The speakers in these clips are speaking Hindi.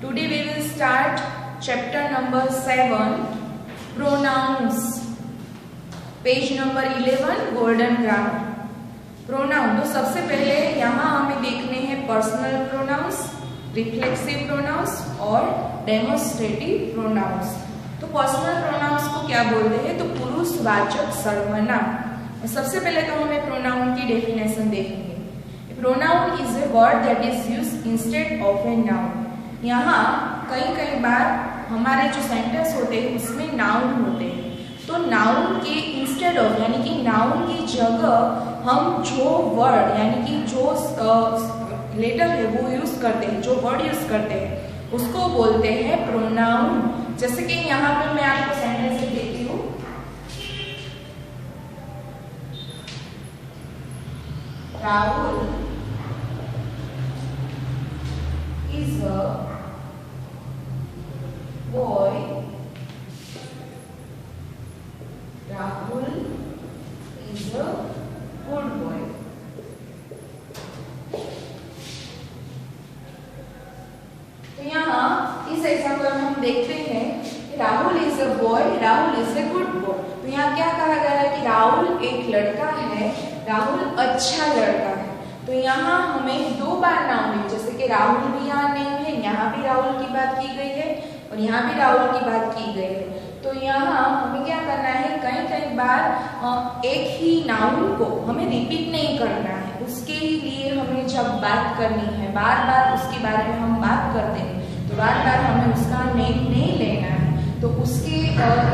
Today we will start chapter number 7, pronouns. Page number 11, golden grammar. Pronoun, तो सबसे पहले यहाँ हमें देखने हैं पर्सनल प्रोनाउंस, रिफ्लेक्सिव प्रोनाउंस और डेमोस्ट्रेटिव प्रोनाउंस। तो पर्सनल प्रोनाउंस को क्या बोलते हैं? तो पुरुषवाचक सर्वनाम। सबसे पहले तो हमें प्रोनाउन की डेफिनेशन देखेंगे। Pronoun is a word that is used instead of a noun. यहाँ कई बार हमारे जो सेंटेंस होते हैं उसमें नाउन होते हैं, तो नाउन के इंस्टेड ऑफ यानी कि नाउन की जगह हम जो वर्ड यानी कि जो लेटर है वो यूज करते हैं, जो वर्ड यूज करते हैं उसको बोलते हैं प्रोनाउन। जैसे कि यहाँ पे मैं आपको सेंटेंस देती हूँ, Rahul is a boy. Rahul is a good boy. तो यहाँ इस एग्जाम्पल में हम देखते हैं कि Rahul is a boy, Rahul is a good boy. तो यहाँ क्या कहा गया है कि राहुल एक लड़का है, राहुल अच्छा लड़का है। तो यहाँ हमें दो बार नाउन है, जैसे कि राहुल भी यहाँ नेम है, यहाँ भी राहुल की बात की गई है और यहाँ भी राहुल की बात की गई है। तो यहाँ हमें क्या करना है, कई बार एक ही नाउन को हमें रिपीट नहीं करना है। उसके लिए हमें जब बात करनी है, बार बार उसके बारे में हम बात करते हैं, तो बार बार हमें उसका नेम नहीं लेना है। तो उसके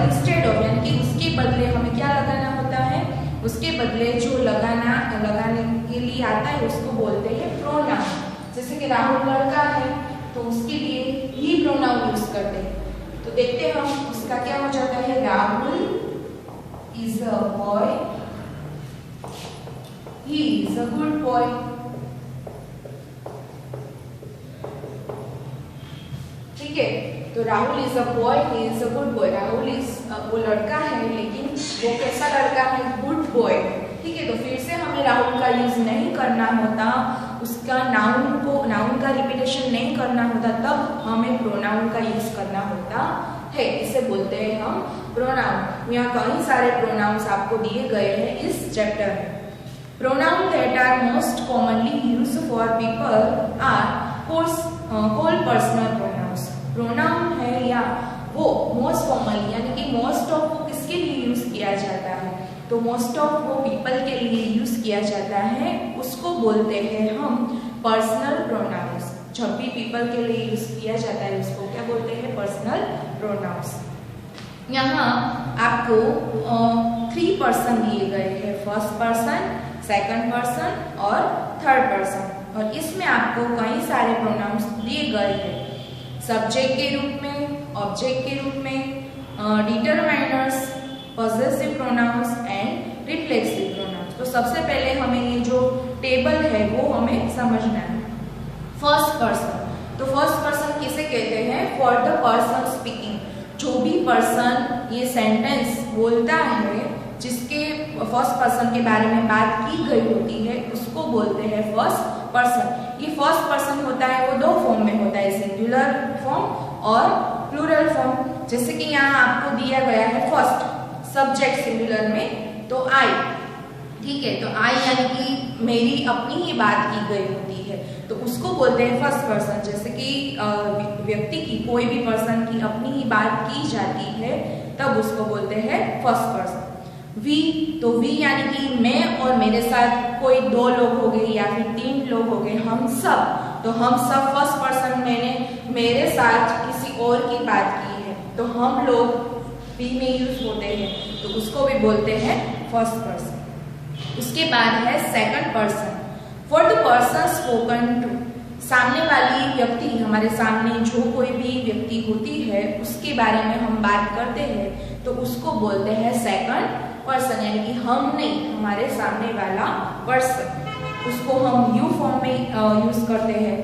इंस्टेड ऑफ यानी कि उसके बदले हमें क्या लगाना होता है, उसके बदले जो लगाने के लिए आता है उसको बोलते हैं प्रोनाउन। जैसे कि राहुल लड़का है तो उसके लिए ही प्रोनाउन यूज करते हैं। तो देखते हैं हम उसका क्या हो जाता है, Rahul is a boy, he is a good boy. ठीक है, तो Rahul is a boy, he is a good boy. Rahul is वो लड़का है लेकिन वो कैसा लड़का है, गुड बॉय। ठीक है, तो फिर से हमें राहुल का यूज नहीं करना होता, उसका नाउन का रिपीटेशन नहीं करना होता, तब हमें प्रोनाउन का यूज करना होता है। इसे बोलते हैं हम प्रोनाउन। यहाँ कई सारे प्रोनाउंस आपको दिए गए हैं इस चैप्टर में। Pronoun that are most commonly used for people are called personal pronouns. Pronoun है या वो मोस्ट कॉमनली यानी कि मोस्ट ऑफ वो किसके लिए यूज किया जाता है, तो मोस्ट ऑफ वो पीपल के लिए यूज किया जाता है, उसको बोलते हैं हम पर्सनल प्रोनाउंस। जब भी पीपल के लिए यूज किया जाता है उसको क्या बोलते हैं, पर्सनल प्रोनाउंस। यहाँ आपको 3 पर्सन दिए गए हैं, फर्स्ट पर्सन, सेकंड पर्सन और थर्ड पर्सन। और इसमें आपको कई सारे प्रोनाउंस दिए गए हैं, सब्जेक्ट के रूप में, ऑब्जेक्ट के रूप में, determiners, possessive pronouns and reflexive pronounce. तो सबसे पहले हमें ये जो टेबल है वो हमें समझना है। फर्स्ट पर्सन, तो फर्स्ट पर्सन किसे कहते हैं, फॉर द पर्सन स्पीकिंग। जो भी पर्सन ये सेंटेंस बोलता है, जिसके फर्स्ट पर्सन के बारे में बात की गई होती है, उसको बोलते हैं फर्स्ट पर्सन। ये फर्स्ट पर्सन होता है वो 2 फॉर्म में होता है, सिंगुलर फॉर्म और प्लूरल फॉर्म। जैसे कि यहाँ आपको दिया गया है फर्स्ट, सब्जेक्ट सिंगुलर में तो आई। ठीक है, तो आई यानी कि मेरी अपनी ही बात की गई होती है, तो उसको बोलते हैं फर्स्ट पर्सन। जैसे कि व्यक्ति की, कोई भी पर्सन की अपनी ही बात की जाती है, तब उसको बोलते हैं फर्स्ट पर्सन। वी, तो वी यानी कि मैं और मेरे साथ कोई 2 लोग हो गए या फिर 3 लोग हो गए, हम सब, तो हम सब फर्स्ट पर्सन, मैंने मेरे साथ किसी और की बात की है, तो हम लोग वी में यूज होते हैं, तो उसको भी बोलते हैं फर्स्ट पर्सन। उसके बाद है second person, for the person spoken to. सामने वाली व्यक्ति, हमारे सामने जो कोई भी व्यक्ति होती है उसके बारे में हम बात करते हैं, तो उसको बोलते हैं सेकंड पर्सन, यानी कि हम नहीं, हमारे सामने वाला पर्सन, उसको हम यू फॉर्म में यूज करते हैं।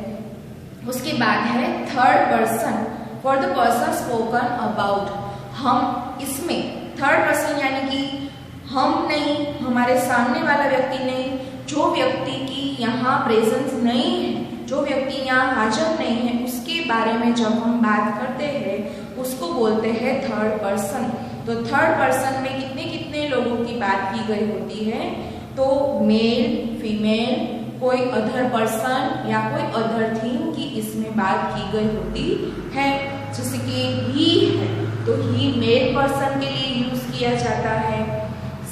उसके बाद है third person, for the person spoken about. हम इसमें थर्ड पर्सन यानी कि हम नहीं, हमारे सामने वाला व्यक्ति नहीं, जो व्यक्ति की यहाँ प्रेजेंस नहीं है, जो व्यक्ति यहाँ हाजिर नहीं है, उसके बारे में जब हम बात करते हैं उसको बोलते हैं थर्ड पर्सन। तो थर्ड पर्सन में कितने कितने लोगों की बात की गई होती है, तो मेल, फीमेल, कोई अदर पर्सन या कोई अदर थिंग की इसमें बात की गई होती है। जैसे कि ही है तो ही मेल पर्सन के लिए यूज किया जाता है।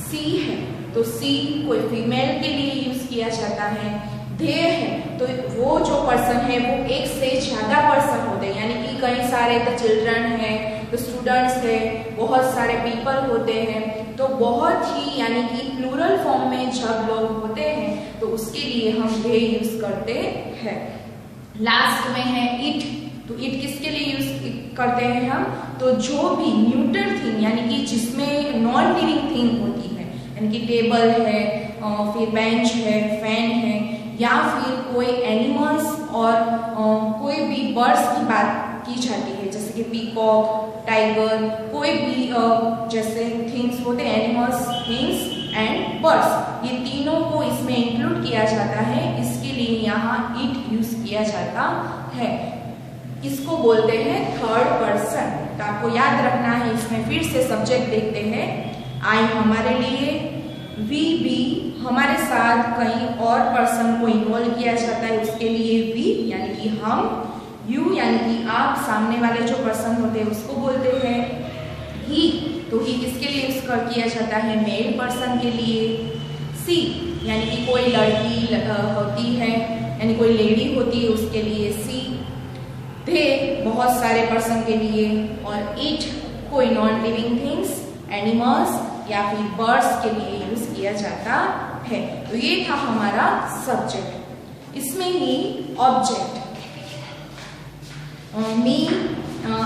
सी है तो सी कोई फीमेल के लिए यूज किया जाता है। दे है तो वो जो पर्सन है वो एक से ज्यादा पर्सन होते हैं, यानी कि कई सारे तो चिल्ड्रन है, तो स्टूडेंट्स है, बहुत सारे पीपल होते हैं, तो बहुत ही यानी कि प्लूरल फॉर्म में जब लोग होते हैं तो उसके लिए हम दे यूज करते हैं। लास्ट में है इट, तो इट किसके लिए यूज करते हैं हम, तो जो भी न्यूट्रल थिंग यानी कि जिसमें नॉन लिविंग थिंग होती है, यानी कि टेबल है, फिर बेंच है, फैन है, या फिर कोई एनिमल्स और कोई भी बर्ड्स की बात की जाती है, जैसे कि पीकॉक, टाइगर, कोई भी जैसे थिंग्स होते हैं, एनिमल्स, थिंग्स एंड बर्ड्स, ये तीनों को इसमें इंक्लूड किया जाता है, इसके लिए यहाँ इट यूज किया जाता है। इसको बोलते हैं थर्ड पर्सन। तो आपको याद रखना है, इसमें फिर से सब्जेक्ट देखते हैं। आई हमारे लिए, वी भी हमारे साथ कहीं और पर्सन को इन्वॉल्व किया जाता है, उसके लिए वी यानी कि हम, यू यानी कि आप, सामने वाले जो पर्सन होते हैं उसको बोलते हैं ही, तो ही किसके लिए यूज किया जाता है, मेल पर्सन के लिए। सी यानी कि कोई लड़की होती है, यानी कोई लेडी होती है, उसके लिए सी। दे बहुत सारे पर्सन के लिए, और इट कोई नॉन लिविंग थिंग्स, एनिमल्स या फिर बर्ड्स के लिए यूज किया जाता है। तो ये था हमारा सब्जेक्ट। इसमें ही ऑब्जेक्ट, मी,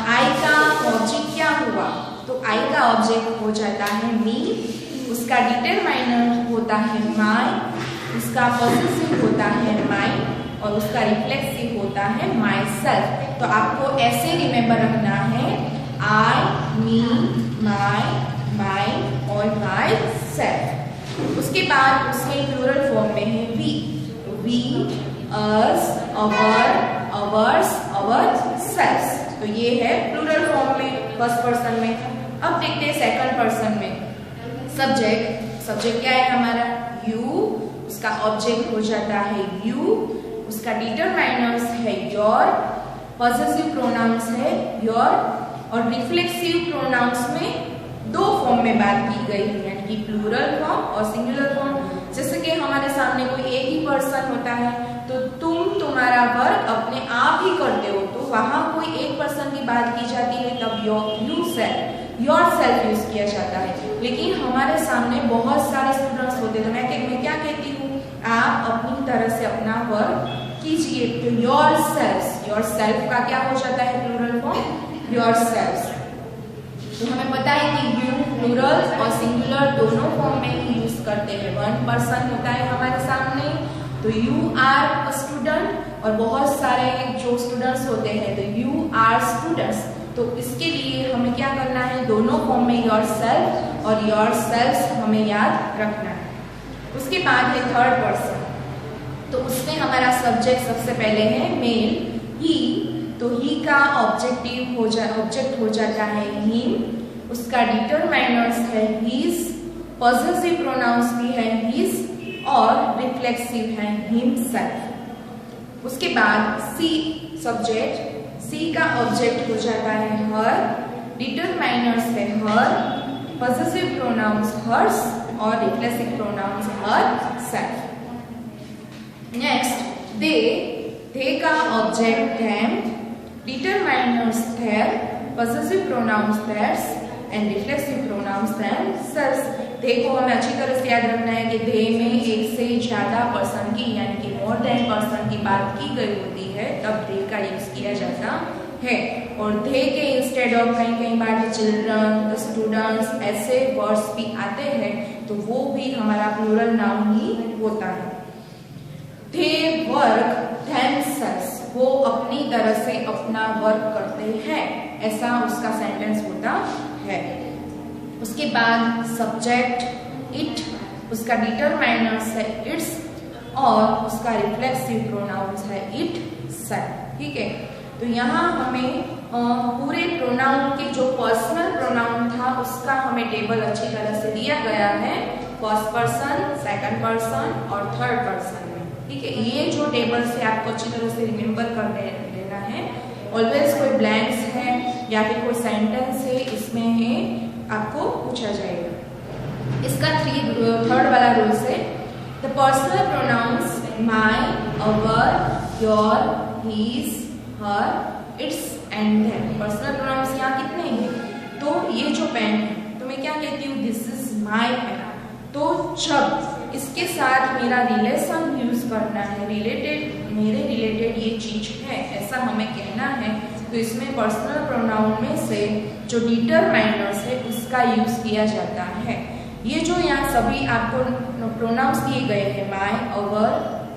आई का ऑब्जेक्ट क्या हुआ, तो आई का ऑब्जेक्ट हो जाता है मी, उसका डिटरमाइनर होता है माई, उसका पॉसेसिव होता है माई, और उसका रिफ्लेक्सिव होता है माई सेल्फ। तो आपको ऐसे रिमेम्बर रखना है, आई, मी, माई, माई और माई सेल्फ। उसके बाद उसमें प्लूरल फॉर्म में है we, we, us, our, ours, ourselves. तो ये है प्लूरल फॉर्म में फर्स्ट पर्सन में। अब देखते हैं सेकंड पर्सन में। सब्जेक्ट, सब्जेक्ट क्या है हमारा, यू, उसका ऑब्जेक्ट हो जाता है यू, उसका डिटरमाइनर्स है योर, पॉसेसिव प्रोनाउंस है योर, और रिफ्लेक्सिव प्रोनाउंस में दो फॉर्म में बात की गई है, यानी कि प्लूरल फॉर्म और सिंगुलर फॉर्म। जैसे कि हमारे सामने कोई एक ही पर्सन होता है, तो तुम तुम्हारा वर्क अपने आप ही करते हो, तो वहां कोई एक पर्सन की बात की जाती है, तब you self, your self use किया जाता है। लेकिन हमारे सामने बहुत सारे स्टूडेंट्स होते हैं, तो मैं क्या कहती हूँ, आप अपनी तरह से अपना वर्क कीजिए। तो योर सेल्फ, योर सेल्फ का क्या हो जाता है प्लूरल फॉर्म, योर सेल्फ। तो हमें पता है कि यू प्लूरल और सिंगुलर दोनों फॉर्म में ही यूज करते हैं। वन पर्सन होता है हमारे सामने, तो यू आर अ स्टूडेंट, और बहुत सारे जो स्टूडेंट्स होते हैं, तो यू आर स्टूडेंट्स। तो इसके लिए हमें क्या करना है, दोनों फॉर्म में योर सेल्फ और योर सेल्फ हमें याद रखना है। उसके बाद है थर्ड पर्सन, तो उसमें हमारा सब्जेक्ट सबसे पहले है मेल, ही, तो ही का ऑब्जेक्ट हो जाता है हिम, उसका डिटरमाइनर्स है हिज, पॉसेसिव प्रोनाउंस भी है हिज, और रिफ्लेक्सिव है हिमसेल्फ। उसके बाद सी सब्जेक्ट, सी का ऑब्जेक्ट हो जाता है हर, डिटरमाइनर्स है हर, पॉसेसिव प्रोनाउंस हर्स, और reflexive pronoun herself. Next they का object them, determiners their, possessive pronoun theirs and reflexive pronoun themselves। They को हमें अच्छी तरह से याद रखना है कि दे में एक से ज्यादा पर्सन की, यानी कि मोर देन पर्सन की बात की गई होती है, तब दे का यूज किया जाता है। और दे के इंस्टेड ऑफ कहीं बार चिल्ड्रन, स्टूडेंट्स, ऐसे वर्ड्स भी आते हैं, तो वो भी हमारा प्लूरल नाउन ही होता है। दे वर्क themselves, वो अपनी तरह से अपना वर्क करते हैं, ऐसा उसका सेंटेंस होता है। उसके बाद सब्जेक्ट इट, उसका डिटरमाइनर्स है इट्स, और उसका रिफ्लेक्सिव प्रोनाउंस है इट सेल्फ। ठीक है, तो यहाँ हमें पूरे प्रोनाउन के जो पर्सनल प्रोनाउन था उसका हमें टेबल अच्छी तरह से दिया गया है, फर्स्ट पर्सन, सेकंड पर्सन और थर्ड पर्सन में। ठीक है, ये जो टेबल से आपको अच्छी तरह से रिमेम्बर कर लेना है। ऑलवेज कोई ब्लैंक्स है या फिर कोई सेंटेंस है, इसमें है आपको पूछा जाएगा। इसका थर्ड वाला रूल्स है, the personal pronouns my, our, your, his, her, its and them. Personal pronouns यहाँ कितने हैं? तो ये जो पेन है तो मैं क्या कहती हूँ, दिस इज माई पेन। तो जब इसके साथ मेरा रिलेशन यूज करना है, रिलेटेड, मेरे रिलेटेड ये चीज है ऐसा हमें कहना है, तो इसमें पर्सनल प्रोनाउन में से जो डिटरमाइनर्स है उसका यूज किया जाता है। ये जो यहाँ सभी आपको प्रोनाउंस दिए गए हैं, my, our,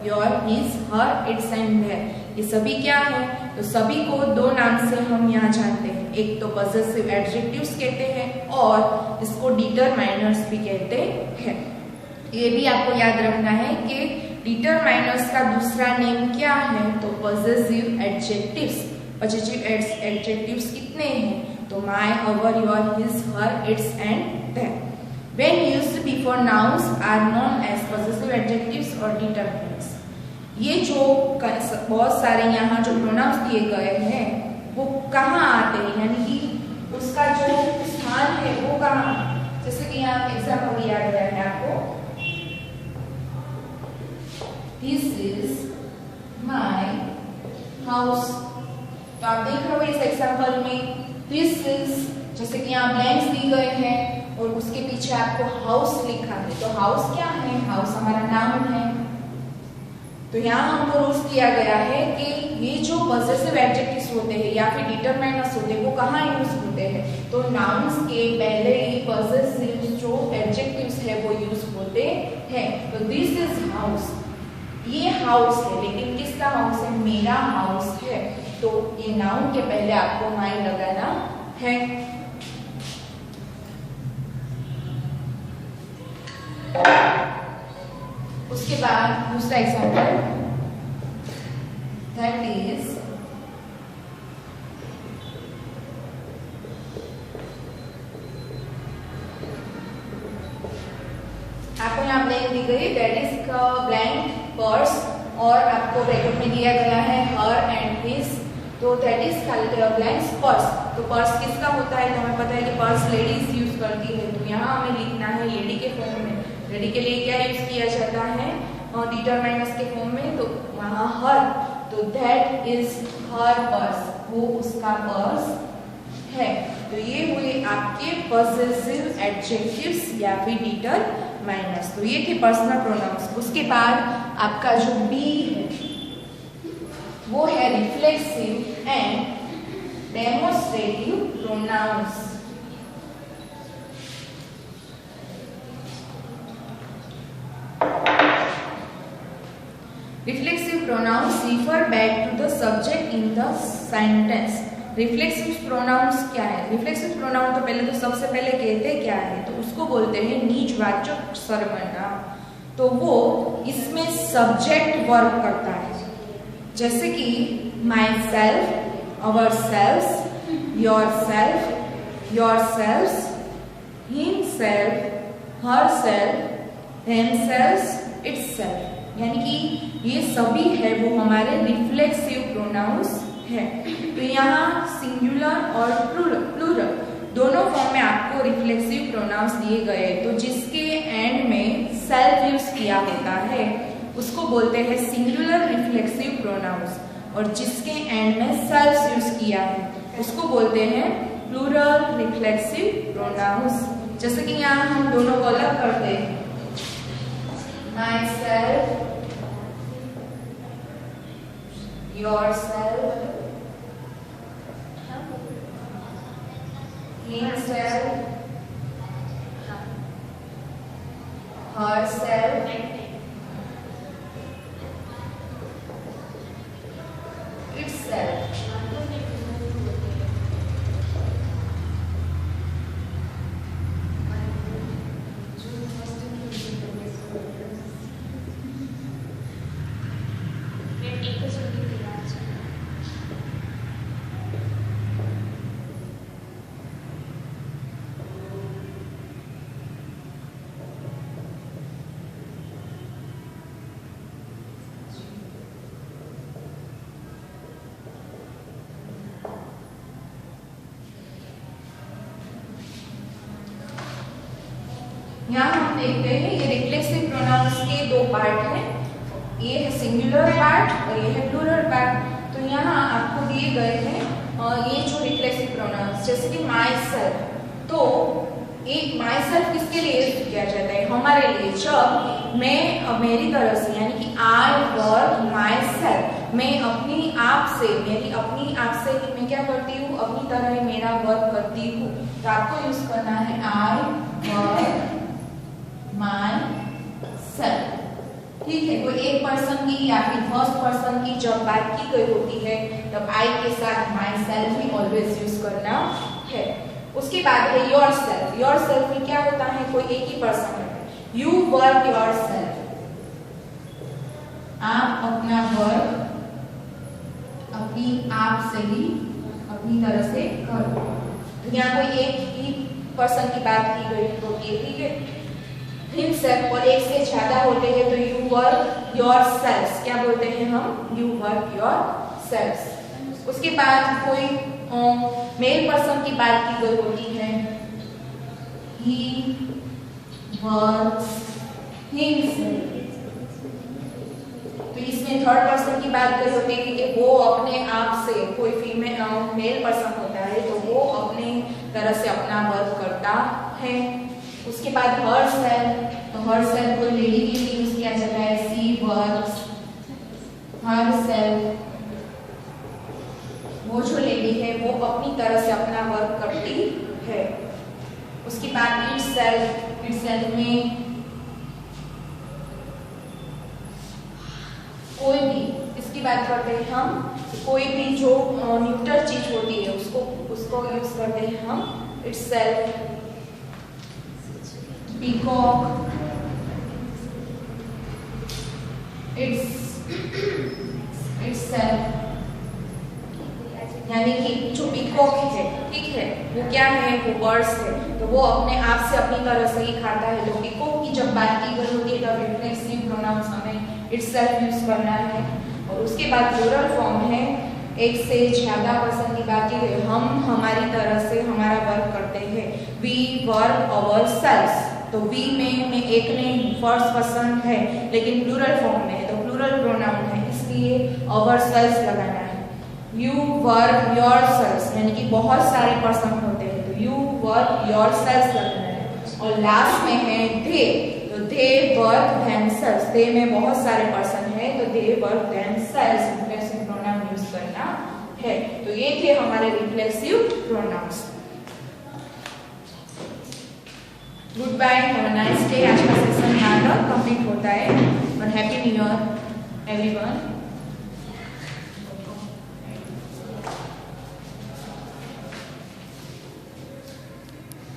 your, his, her, its and their, ये सभी क्या है? तो सभी को दो नाम से हम यहाँ जानते हैं, एक तो पॉसेसिव एडजेक्टिव्स कहते हैं और इसको डिटरमाइनर्स भी कहते हैं। ये भी आपको याद रखना है कि डिटरमाइनर्स का दूसरा नेम क्या है? तो पॉसेसिव एडजेक्टिव्स। पॉसेसिव एडजेक्टिव्स कितने हैं? तो my, our, your, his, her, its and their. When used before nouns are known as possessive adjectives or determinants. ये जो बहुत सारे यहाँ जो प्रोनाउंस दिए गए हैं वो कहाँ आते हैं, यानी कि उसका जो स्थान है वो कहाँ? जैसे कि यहाँ एग्जाम्पल दिया गया है आपको, This is my house। तो आप देख रहे हो इस एग्जाम्पल में This is, जैसे कि यहाँ ब्लैंक्स दी गए हैं और उसके पीछे आपको हाउस लिखा है, तो हाउस क्या है? हाउस हमारा नाउन है। तो यहाँ हमको रूल्स दिया गया है कि ये जो पॉसेसिव एडजेक्टिव्स होते हैं या फिर डिटरमाइनर्स होते हैं वो कहाँ यूज होते हैं? तो नाउन्स के पहले ही पॉसेसिव जो एडजेक्टिव्स है वो यूज होते हैं। तो दिस इज हाउस, ये हाउस है, लेकिन किसका हाउस है? मेरा हाउस है। तो ये नाउन के पहले आपको माई लगाना है। उसके बाद दूसरा एग्जाम्पल, दैट इज आपको यहाँ ब्लैंक दी गई, दैट इज ब्लैंक पर्स, और आपको ब्रैकेट में दिया गया है हर एंड हिज, तो दैट इज ब्लैंक पर्स। तो पर्स किसका होता है? तो हमें पता है कि पर्स लेडीज यूज करती है, तो यहाँ हमें लिखना है लेडी के फॉर्म में। लेडी के लिए क्या यूज किया जाता है? और डिटरमाइनर्स के फॉर्म में, तो वहाँ हर, तो दैट इज हर पर्स, वो उसका पर्स है। तो ये हुए आपके पॉसेसिव एडजेक्टिव्स या फिर डिटरमाइनर्स। तो ये थे पर्सनल प्रोनाउंस। उसके बाद आपका जो बी है वो है reflexive and demonstrative pronouns. Reflexive pronouns refer back to the subject in the sentence. Reflexive pronouns क्या है? Reflexive pronoun तो पहले तो सबसे पहले कहते क्या है? तो उसको बोलते हैं निजवाचक सर्वनाम। तो वो इसमें सब्जेक्ट वर्क करता है, जैसे कि my self, our self, your self, your self, him self, her self, them self, it's self. यानी कि ये सभी है वो हमारे रिफ्लेक्सिव प्रोनाउंस है। तो यहाँ सिंगुलर और प्लूरल दोनों फॉर्म में आपको रिफ्लेक्सिव प्रोनाउंस दिए गए, तो जिसके एंड में सेल्फ यूज किया होता है उसको बोलते हैं सिंगुलर रिफ्लेक्सिव प्रोनाउंस, और जिसके एंड में सेल्फ यूज किया है उसको बोलते हैं प्लूरल रिफ्लेक्सिव प्रोनाउंस। जैसे कि यहाँ हम दोनों को अलग करते हैं, my self, yourself, himself, herself, itself। यहाँ हम देखते हैं ये रिफ्लेक्सिव प्रोनाउंस के दो पार्ट हैं, ये है सिंगुलर पार्ट और ये है प्लूरल पार्ट। तो यहाँ आपको दिए गए हैं ये जो रिफ्लेक्सिव प्रोनाउंस, जैसे कि माई सेल्फ, तो एक माई सेल्फ किसके लिए यूज किया जाता है? हमारे लिए। जब मैं मेरी तरफ से, यानी कि आई वर्क माई सेल्फ, मैं अपनी आप से, मेरी अपनी आप से मैं क्या करती हूँ? अपनी तरह मेरा वर्क करती हूँ। तो आपको यूज करना है आई वर्क माई सेल्फ। ठीक है, कोई एक पर्सन की या फिर फर्स्ट पर्सन की जब बात की गई होती है तब आई के साथ my self he always use करना है। उसके बाद है योर सेल्फ। योर सेल्फ में क्या होता है? कोई एक ही पर्सन है। यू वर्क योर सेल्फ, आप अपना वर्क अपनी आप से ही, अपनी तरह से करो। यहाँ कोई एक ही पर्सन की बात की गई होती है, ठीक है। हिमसेल्फ और एक से ज्यादा होते हैं तो यू वर्क योर सेल्फ, क्या बोलते हैं हम? You work your self. उसके बाद कोई मेल पर्सन की बात की गई होती है, ही वर्क्स हिमसेल्फ। तो इसमें थर्ड पर्सन की बात करी होती है कि वो अपने आप से, कोई फीमेल मेल पर्सन होता है तो वो अपने तरह से अपना वर्क करता है। उसके बाद हर सेल्फ, तो हर सेल्फ कोई लेडी के लिए यूज किया जाता है, सी वर्क्स हर सेल्फ। वो जो लेडी है वो अपनी तरह से अपना वर्क करती है। उसके बाद इटसेल्फ, इटसेल्फ में कोई भी, इसकी बात करते हैं हम, कोई भी जो न्यूट्रल चीज होती है उसको यूज करते हैं हम इटसेल्फ। पीकॉक, इटसेल्फ, यानी कि जो पीकॉक है, ठीक है, वो क्या है? वो बर्ड्स है, तो वो अपने आप से अपनी तरह से ही खाता है। तो पीकॉक की जब बात की गई होती है तब रिफ्लेक्सिव प्रोनाउंस हमें इटसेल्फ यूज करना है। और उसके बाद प्लूरल फॉर्म है, एक से ज्यादा पर्सन की बात की गई, हम हमारी तरह से हमारा वर्क करते हैं, वी वर्क अवर सेल्फ। तो वी में एक नहीं, फर्स्ट पर्सन है लेकिन प्लूरल फॉर्म में है तो प्लूरल प्रोनाउन है, इसलिए अवर सेल्फ लगाना है। यू वर्क योर सेल्फ, यानी कि बहुत सारे पर्सन होते हैं तो यू वर्क योर सेल्फ लगाना है। और लास्ट में है दे, तो दे वर्क देमसेल्व्स, दे में बहुत सारे पर्सन है तो they work themselves, reflexive pronoun use करना है। तो ये थे हमारे reflexive pronouns. Good bye, have a nice day. आज का सेशन यहाँ कंप्लीट होता है और हैप्पी न्यू ईयर एवरीवन।